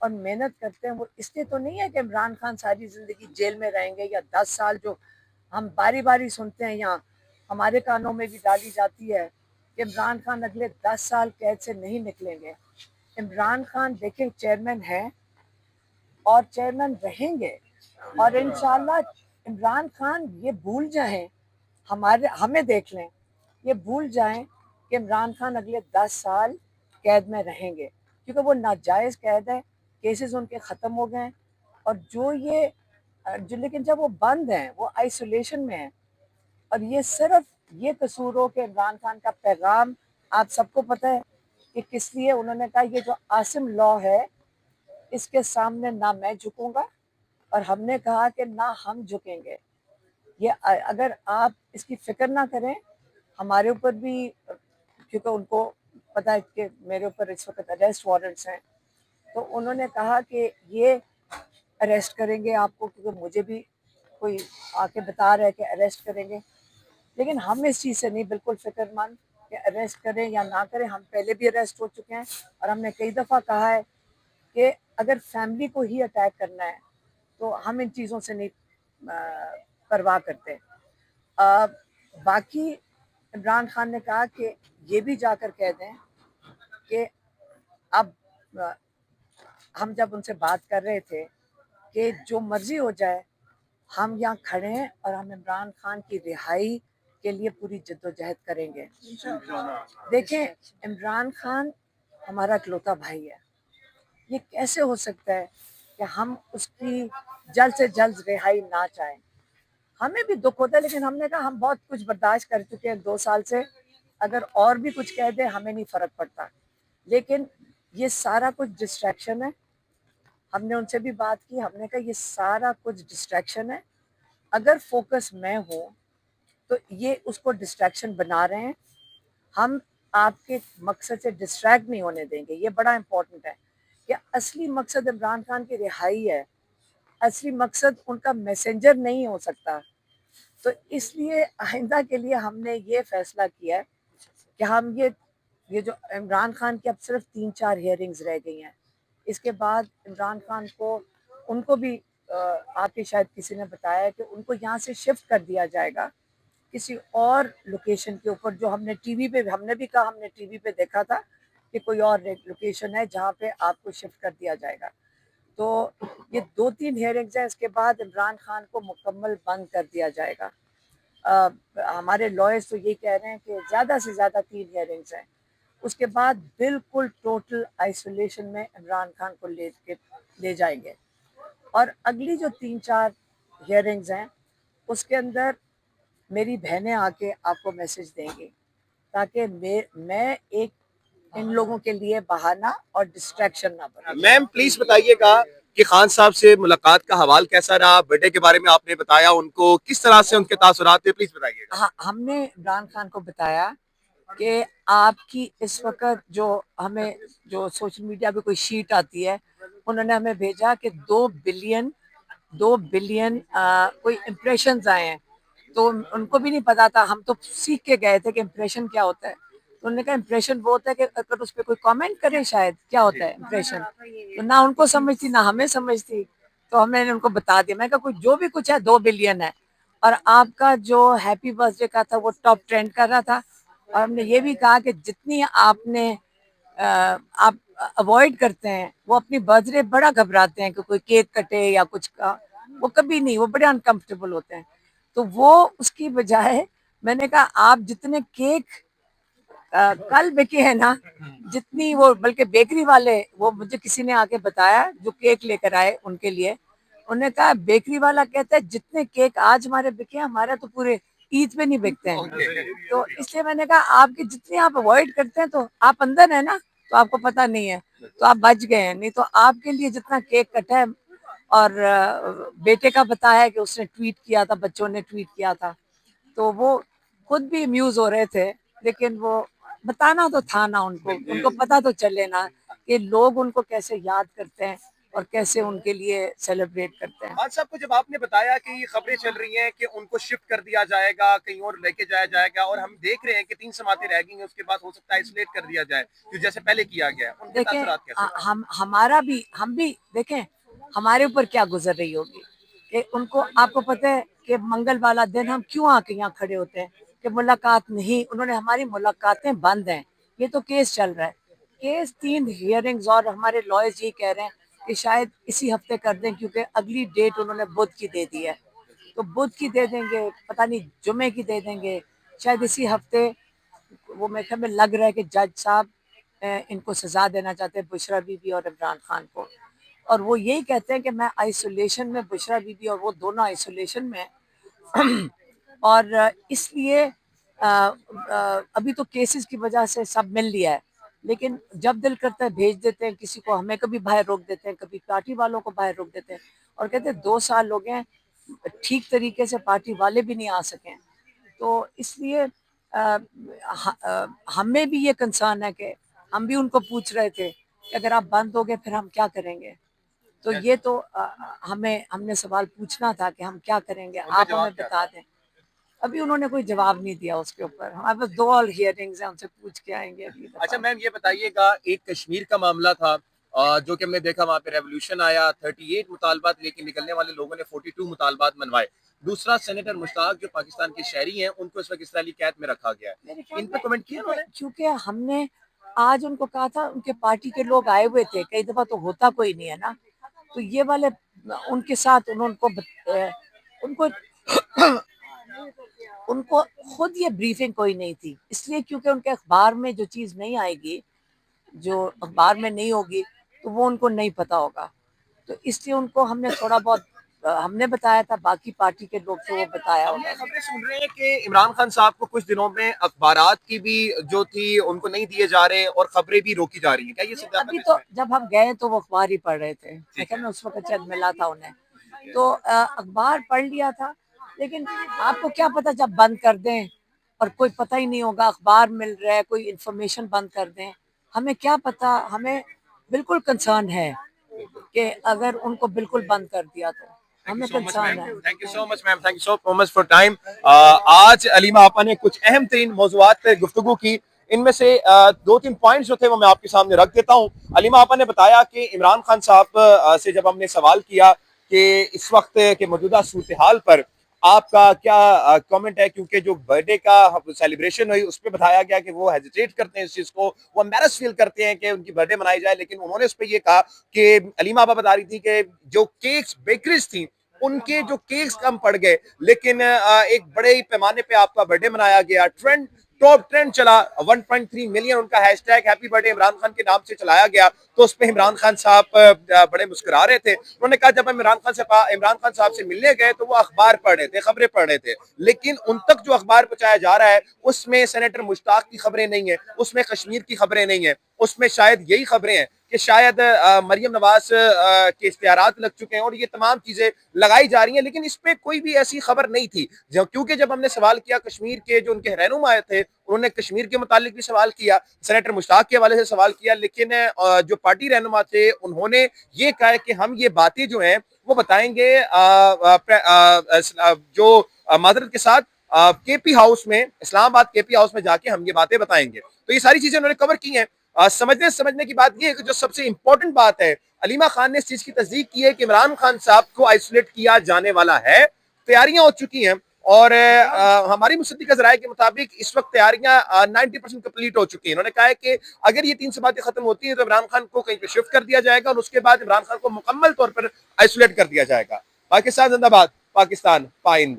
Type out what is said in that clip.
اور محنت کرتے ہیں وہ اس لیے تو نہیں ہے کہ عمران خان ساری زندگی جیل میں رہیں گے یا 10 سال جو ہم باری باری سنتے ہیں یہاں ہمارے کانوں میں بھی ڈالی جاتی ہے کہ عمران خان اگلے 10 سال قید سے نہیں نکلیں گے. عمران خان دیکھیں چیئرمین ہیں اور چیئرمین رہیں گے اور انشاءاللہ عمران خان یہ بھول جائیں ہمیں دیکھ لیں یہ بھول جائیں کہ عمران خان اگلے 10 سال قید میں رہیں گے کیونکہ وہ ناجائز قید ہے کیسز ان کے ختم ہو گئے ہیں اور لیکن جب وہ بند ہیں وہ آئسولیشن میں ہیں اور یہ صرف یہ قصور ہو کہ عمران خان کا پیغام آپ سب کو پتہ ہے کہ کس لیے انہوں نے کہا یہ جو عاصم لا ہے اس کے سامنے نہ میں جھکوں گا اور ہم نے کہا کہ نہ ہم جھکیں گے. یہ اگر آپ اس کی فکر نہ کریں ہمارے اوپر بھی کیونکہ ان کو پتہ ہے کہ میرے اوپر اس وقت اریسٹ وارنٹس ہیں تو انہوں نے کہا کہ یہ اریسٹ کریں گے آپ کو کیونکہ مجھے بھی کوئی آ کے بتا رہا ہے کہ اریسٹ کریں گے لیکن ہم اس چیز سے نہیں بالکل فکر مند کہ اریسٹ کریں یا نہ کریں. ہم پہلے بھی اریسٹ ہو چکے ہیں اور ہم نے کئی دفعہ کہا ہے کہ اگر فیملی کو ہی اٹیک کرنا ہے تو ہم ان چیزوں سے نہیں پرواہ کرتے. باقی عمران خان نے کہا کہ یہ بھی جا کر کہہ دیں کہ اب ہم جب ان سے بات کر رہے تھے کہ جو مرضی ہو جائے ہم یہاں کھڑے ہیں اور ہم عمران خان کی رہائی کے لیے پوری جدوجہد کریں گے. دیکھیں عمران خان ہمارا اکلوتا بھائی ہے یہ کیسے ہو سکتا ہے کہ ہم اس کی جلد سے جلد رہائی نہ چاہیں. ہمیں بھی دکھ ہوتا ہے لیکن ہم نے کہا ہم بہت کچھ برداشت کر چکے ہیں 2 سال سے اگر اور بھی کچھ کہہ دیں ہمیں نہیں فرق پڑتا لیکن یہ سارا کچھ ڈسٹریکشن ہے. ہم نے ان سے بھی بات کی ہم نے کہا یہ سارا کچھ ڈسٹریکشن ہے اگر فوکس میں ہوں تو یہ اس کو ڈسٹریکشن بنا رہے ہیں. ہم آپ کے مقصد سے ڈسٹریکٹ نہیں ہونے دیں گے. یہ بڑا امپورٹنٹ ہے کہ اصلی مقصد عمران خان کی رہائی ہے اصلی مقصد ان کا میسنجر نہیں ہو سکتا. تو اس لیے آئندہ کے لیے ہم نے یہ فیصلہ کیا ہے کہ ہم یہ جو عمران خان کی اب صرف 3-4 ہیئرنگز رہ گئی ہیں اس کے بعد عمران خان کو ان کو بھی آپ کے شاید کسی نے بتایا کہ ان کو یہاں سے شفٹ کر دیا جائے گا کسی اور لوکیشن کے اوپر جو ہم نے ٹی وی پہ ہم نے بھی کہا ہم نے ٹی وی پہ دیکھا تھا کہ کوئی اور لوکیشن ہے جہاں پہ آپ کو شفٹ کر دیا جائے گا. تو یہ 2-3 ہیئرنگز ہیں اس کے بعد عمران خان کو مکمل بند کر دیا جائے گا. ہمارے لائرز تو یہ کہہ رہے ہیں کہ زیادہ سے زیادہ 3 ہیئرنگز ہیں اس کے بعد بالکل ٹوٹل آئسولیشن میں عمران خان کو لے جائیں گے اور اگلی جو 3-4 ہیئرنگز ہیں اس کے اندر میری بہنیں آ کے آپ کو میسج دیں گی تاکہ میں ایک ان لوگوں کے لیے بہانہ اور ڈسٹریکشن نہ بنوں. میم پلیز بتائیے گا کہ خان صاحب سے ملاقات کا حوال کیسا رہا بیٹے کے بارے میں آپ نے بتایا ان کو کس طرح سے ان کے تاثرات تھے پلیز بتائیے گا. ہاں ہم نے عمران خان کو بتایا کہ آپ کی اس وقت ہمیں جو سوشل میڈیا پہ کوئی شیٹ آتی ہے انہوں نے ہمیں بھیجا کہ 2 بلین کوئی امپریشنز آئے ہیں تو ان کو بھی نہیں پتا تھا. ہم تو سیکھ کے گئے تھے کہ امپریشن کیا ہوتا ہے تو انہوں نے کہا امپریشن وہ ہوتا ہے کہ اگر اس پہ کوئی کامنٹ کرے شاید کیا ہوتا ہے امپریشن تو نہ ان کو سمجھ تھی نہ ہمیں سمجھ تھی تو ہم نے ان کو بتا دیا. میں کہا جو بھی کچھ ہے 2 بلین ہے اور آپ کا جو ہیپی برتھ ڈے کا تھا وہ ٹاپ ٹرینڈ کر رہا تھا اور ہم نے یہ بھی کہا کہ جتنی آپ اوائڈ کرتے ہیں وہ اپنی برتھ ڈے بڑا گھبراتے ہیں کہ کوئی کیک کٹے یا کچھ کا وہ کبھی نہیں وہ بڑے انکمفرٹیبل ہوتے ہیں. تو وہ اس کی بجائے میں نے کہا آپ جتنے کیک کل بکے ہیں نا جتنی وہ بلکہ بیکری والے وہ مجھے کسی نے آ کے بتایا جو کیک لے کر آئے ان کے لیے انہوں نے کہا بیکری والا کہتا ہے جتنے کیک آج ہمارے بکے ہمارا تو پورے عید پہ نہیں بکتے ہیں. تو اس لیے میں نے کہا آپ کی جتنی آپ اوائڈ کرتے ہیں تو آپ اندر ہیں نا تو آپ کو پتہ نہیں ہے تو آپ بچ گئے ہیں. نہیں تو آپ کے لیے جتنا کیک کٹا ہے اور بیٹے کا بتایا کہ اس نے ٹویٹ کیا تھا بچوں نے ٹویٹ کیا تھا تو وہ خود بھی امیوز ہو رہے تھے لیکن وہ بتانا تو تھا نا ان کو پتہ تو چلے نا کہ لوگ ان کو کیسے یاد کرتے ہیں اور کیسے ان کے لیے سیلیبریٹ کرتے ہیں. خان صاحب کو جب آپ نے بتایا کہ یہ خبریں چل رہی ہیں کہ ان کو شفٹ کر دیا جائے گا, کہیں اور لے کے جایا جائے گا, اور ہم دیکھ رہے ہیں کہ 3 جماعتیں رہ گئی ہیں, اس کے بعد ہو سکتا ہے آئسولیٹ کر دیا جائے جو جیسے پہلے کیا گیا ہے, ان کے دیکھیں تاثرات کیسے؟ ہم بھی دیکھیں ہمارے اوپر کیا گزر رہی ہوگی کہ ان کو, آپ کو پتہ ہے کہ منگل والا دن ہم کیوں آ کے یہاں کھڑے ہوتے ہیں کہ ملاقات نہیں, انہوں نے ہماری ملاقاتیں بند ہیں, یہ تو کیس چل رہا ہے, کیس 3 ہیئرنگز, اور ہمارے لائرز یہ کہہ رہے ہیں کہ شاید اسی ہفتے کر دیں کیونکہ اگلی ڈیٹ انہوں نے بدھ کی دے دی ہے, تو بدھ کی دے دیں گے, پتہ نہیں جمعے کی دے دیں گے, شاید اسی ہفتے. وہ میرے خیال میں لگ رہا ہے کہ جج صاحب ان کو سزا دینا چاہتے ہیں, بشرا بی بی اور عمران خان کو, اور وہ یہی کہتے ہیں کہ میں آئسولیشن میں, بشرا بی بی اور وہ دونوں آئسولیشن میں اور اس لیے ابھی تو کیسز کی وجہ سے سب مل لیا ہے, لیکن جب دل کرتا ہے بھیج دیتے ہیں کسی کو, ہمیں کبھی باہر روک دیتے ہیں, کبھی پارٹی والوں کو باہر روک دیتے ہیں, اور کہتے ہیں 2 سال ہو گئے ٹھیک طریقے سے پارٹی والے بھی نہیں آ سکیں. تو اس لیے ہمیں بھی یہ کنسرن ہے کہ ہم بھی ان کو پوچھ رہے تھے کہ اگر آپ بند ہو گئے پھر ہم کیا کریں گے, تو یہ تو ہم نے سوال پوچھنا تھا کہ ہم کیا کریں گے, آپ ہمیں بتا دیں. ابھی انہوں نے کوئی جواب نہیں دیا اس کے اوپر, ہمارے پاس 2 اور ہیئرنگز ہیں, ان سے پوچھ کے آئیں گے اگلی دفعہ. اچھا میم یہ بتائیے گا, ایک کشمیر کا معاملہ تھا جو کہ ہم نے دیکھا وہاں پہ ریولوشن آیا, 38 مطالبات لے کے نکلنے والے لوگوں نے 42 مطالبات منوائے. دوسرا سینیٹر مشتاق جو پاکستان کے شہری ہیں, ان کو اس وقت اسرائیلی قید میں رکھا گیا ہے, ان پہ کمنٹ کیا انہوں نے؟ کیونکہ ہم نے آج ان کو کہا تھا, ان کے پارٹی کے لوگ آئے ہوئے تھے, کئی دفعہ تو ہوتا کوئی نہیں ہے نا, تو یہ والے ان کے ساتھ ان کو خود یہ بریفنگ کوئی نہیں تھی, اس لیے کیونکہ ان کے اخبار میں جو چیز نہیں آئے گی, جو اخبار میں نہیں ہوگی, تو وہ ان کو نہیں پتا ہوگا, تو اس لیے ان کو ہم نے تھوڑا بہت ہم نے بتایا تھا, باقی پارٹی کے لوگ کو وہ بتایا ہم ہوگا. یہ خبریں سن رہے ہیں کہ عمران خان صاحب کو کچھ دنوں میں اخبارات کی بھی جو تھی ان کو نہیں دیے جا رہے, اور خبریں بھی روکی جا رہی ہیں, کیا یہ صداقت ابھی ہے تو اس میں؟ جب ہم گئے تو وہ اخبار ہی پڑھ رہے تھے, لیکن اس وقت شاید ملا تھا انہیں, تو اخبار پڑھ لیا تھا, لیکن آپ کو کیا پتا جب بند کر دیں اور کوئی پتہ ہی نہیں ہوگا, اخبار مل رہا ہے, کوئی انفارمیشن بند کر دیں, ہمیں کیا پتا. ہمیں بالکل کنسرن ہے کہ اگر ان کو بالکل بند کر دیا تو ہمیں کنسرن ہے. Thank you so much ma'am, thank you so much for time. آج علیمہ آپا نے کچھ اہم ترین موضوعات پہ گفتگو کی, ان میں سے 2-3 پوائنٹس جو تھے وہ میں آپ کے سامنے رکھ دیتا ہوں. علیمہ آپا نے بتایا کہ عمران خان صاحب سے جب ہم نے سوال کیا کہ اس وقت کے موجودہ صورتحال پر آپ کا کیا کامنٹ ہے, کیونکہ جو برتھ ڈے کا سیلیبریشن ہوئی اس پہ بتایا گیا کہ وہ ہیزیٹیٹ کرتے ہیں اس چیز کو, وہ امبیرس فیل کرتے ہیں کہ ان کی برتھ ڈے منائی جائے, لیکن انہوں نے اس پہ یہ کہا کہ علیمہ آپا بتا رہی تھی کہ جو کیکس بیکریز تھیں ان کے جو کیکس کم پڑ گئے, لیکن ایک بڑے ہی پیمانے پہ آپ کا برتھ ڈے منایا گیا, ٹاپ ٹرینڈ چلا, 1.3 ملین ان کا hash tag happy birth day Imran Khan کے نام سے چلایا گیا, تو اس پہ عمران خان صاحب بڑے مسکرا رہے تھے. انہوں نے کہا جب ہم عمران خان صاحب سے ملنے گئے تو وہ اخبار پڑھ رہے تھے, خبریں پڑھ رہے تھے, لیکن ان تک جو اخبار پہنچایا جا رہا ہے اس میں سینیٹر مشتاق کی خبریں نہیں ہیں, اس میں کشمیر کی خبریں نہیں ہیں, اس میں شاید یہی خبریں ہیں کہ شاید مریم نواز کے اشتہارات لگ چکے ہیں, اور یہ تمام چیزیں لگائی جا رہی ہیں, لیکن اس پہ کوئی بھی ایسی خبر نہیں تھی. کیونکہ جب ہم نے سوال کیا کشمیر کے جو ان کے رہنما تھے, انہوں نے کشمیر کے متعلق بھی سوال کیا, سینیٹر مشتاق کے حوالے سے سوال کیا, لیکن جو پارٹی رہنما تھے انہوں نے یہ کہا کہ ہم یہ باتیں جو ہیں وہ بتائیں گے جو معذرت کے ساتھ کے پی ہاؤس میں, اسلام آباد کے پی ہاؤس میں جا کے ہم یہ باتیں بتائیں گے. تو یہ ساری چیزیں انہوں نے کور کی ہیں. سمجھنے کی بات یہ ہے کہ جو سب سے امپورٹنٹ بات ہے, علیمہ خان نے اس چیز کی تصدیق کی ہے کہ عمران خان صاحب کو آئسولیٹ کیا جانے والا ہے, تیاریاں ہو چکی ہیں, اور ہماری مصدقہ ذرائع کے مطابق اس وقت تیاریاں 90% کمپلیٹ ہو چکی ہیں. انہوں نے کہا ہے کہ اگر یہ 3 باتیں ختم ہوتی ہیں تو عمران خان کو کہیں پہ شفٹ کر دیا جائے گا, اور اس کے بعد عمران خان کو مکمل طور پر آئسولیٹ کر دیا جائے گا. پاکستان زندہ باد, پاکستان پائندہ.